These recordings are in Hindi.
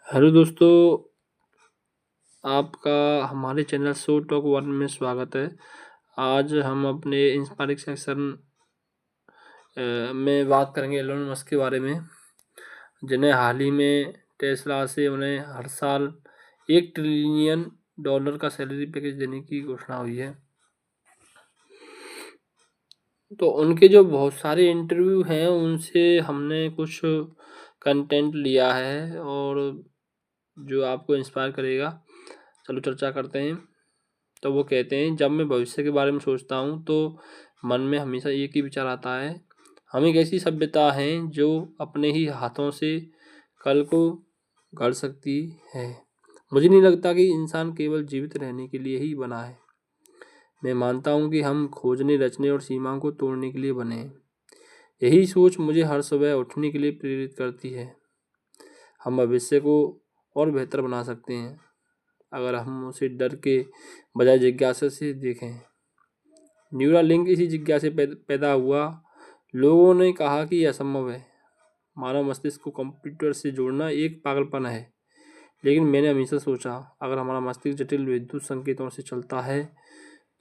हेलो दोस्तों, आपका हमारे चैनल शो टॉक वन में स्वागत है। आज हम अपने इंस्पायरिंग सेक्शन में बात करेंगे एलोन मस्क के बारे में, जिन्हें हाल ही में टेस्ला से उन्हें हर साल $1 ट्रिलियन का सैलरी पैकेज देने की घोषणा हुई है। तो उनके जो बहुत सारे इंटरव्यू हैं उनसे हमने कुछ कंटेंट लिया है और जो आपको इंस्पायर करेगा। चलो चर्चा करते हैं। तो वो कहते हैं, जब मैं भविष्य के बारे में सोचता हूँ तो मन में हमेशा एक ही विचार आता है, हम एक ऐसी सभ्यता हैं जो अपने ही हाथों से कल को गढ़ सकती है। मुझे नहीं लगता कि इंसान केवल जीवित रहने के लिए ही बना है। मैं मानता हूँ कि हम खोजने, रचने और सीमाओं को तोड़ने के लिए बने हैं। यही सोच मुझे हर सुबह उठने के लिए प्रेरित करती है। हम भविष्य को और बेहतर बना सकते हैं अगर हम उसे डर के बजाय जिज्ञासा से देखें। न्यूरालिंक इसी जिज्ञासा से पैदा हुआ। लोगों ने कहा कि यह असंभव है, मानव मस्तिष्क को कंप्यूटर से जोड़ना एक पागलपन है। लेकिन मैंने हमेशा सोचा, अगर हमारा मस्तिष्क जटिल विद्युत संकेतों से चलता है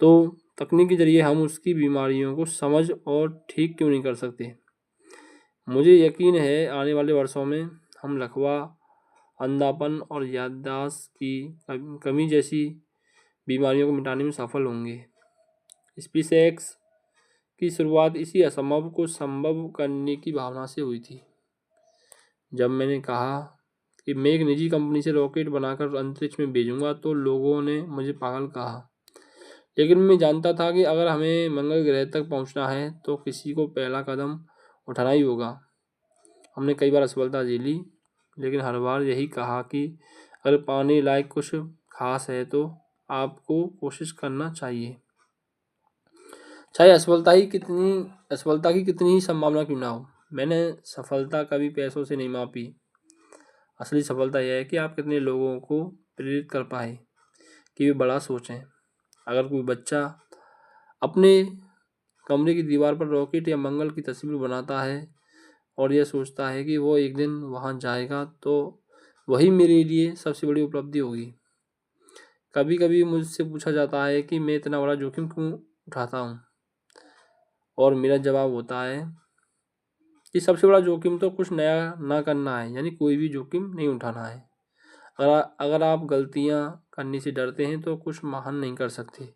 तो तकनीक के जरिए हम उसकी बीमारियों को समझ और ठीक क्यों नहीं कर सकते। मुझे यकीन है आने वाले वर्षों में हम लकवा, अंधापन और याददाश्त की कमी जैसी बीमारियों को मिटाने में सफल होंगे। स्पेसएक्स की शुरुआत इसी असंभव को संभव करने की भावना से हुई थी। जब मैंने कहा कि मैं एक निजी कंपनी से रॉकेट बनाकर अंतरिक्ष में भेजूंगा तो लोगों ने मुझे पागल कहा। लेकिन मैं जानता था कि अगर हमें मंगल ग्रह तक पहुंचना है तो किसी को पहला कदम उठाना ही होगा। हमने कई बार असफलता झेली, लेकिन हर बार यही कहा कि अगर पाने लायक कुछ खास है तो आपको कोशिश करना चाहिए, चाहे असफलता की कितनी ही संभावना क्यों ना हो। मैंने सफलता कभी पैसों से नहीं मापी। असली सफलता यह है कि आप कितने लोगों को प्रेरित कर पाए कि वे बड़ा सोचें। अगर कोई बच्चा अपने कमरे की दीवार पर रॉकेट या मंगल की तस्वीर बनाता है और यह सोचता है कि वो एक दिन वहां जाएगा, तो वही मेरे लिए सबसे बड़ी उपलब्धि होगी। कभी कभी मुझसे पूछा जाता है कि मैं इतना बड़ा जोखिम क्यों उठाता हूँ, और मेरा जवाब होता है कि सबसे बड़ा जोखिम तो कुछ नया ना करना है, यानी कोई भी जोखिम नहीं उठाना है। अगर आप गलतियाँ करने से डरते हैं तो कुछ महान नहीं कर सकते।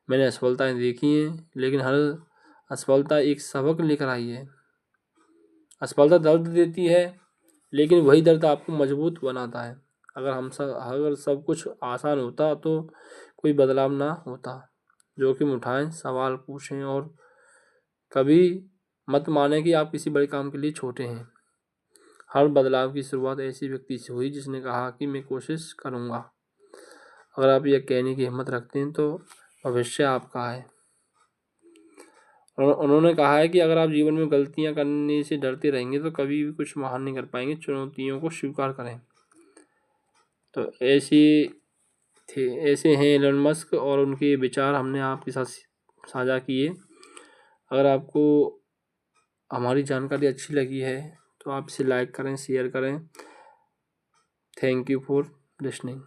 मैंने असफलताएं देखी हैं, लेकिन हर असफलता एक सबक लेकर आई है। असफलता दर्द देती है, लेकिन वही दर्द आपको मजबूत बनाता है। अगर सब कुछ आसान होता तो कोई बदलाव ना होता। जोखिम उठाएं, सवाल पूछें और कभी मत माने कि आप किसी बड़े काम के लिए छोटे हैं। हर बदलाव की शुरुआत ऐसी व्यक्ति से हुई जिसने कहा कि मैं कोशिश करूँगा। अगर आप यह कहने की हिम्मत रखते हैं तो भविष्य आपका है। और उन्होंने कहा है कि अगर आप जीवन में गलतियां करने से डरते रहेंगे तो कभी भी कुछ महान नहीं कर पाएंगे। चुनौतियों को स्वीकार करें। तो ऐसे हैं एलन मस्क, और उनके विचार हमने आपके साथ साझा किए। अगर आपको हमारी जानकारी अच्छी लगी है तो आप इसे लाइक करें, शेयर करें। Thank you for listening.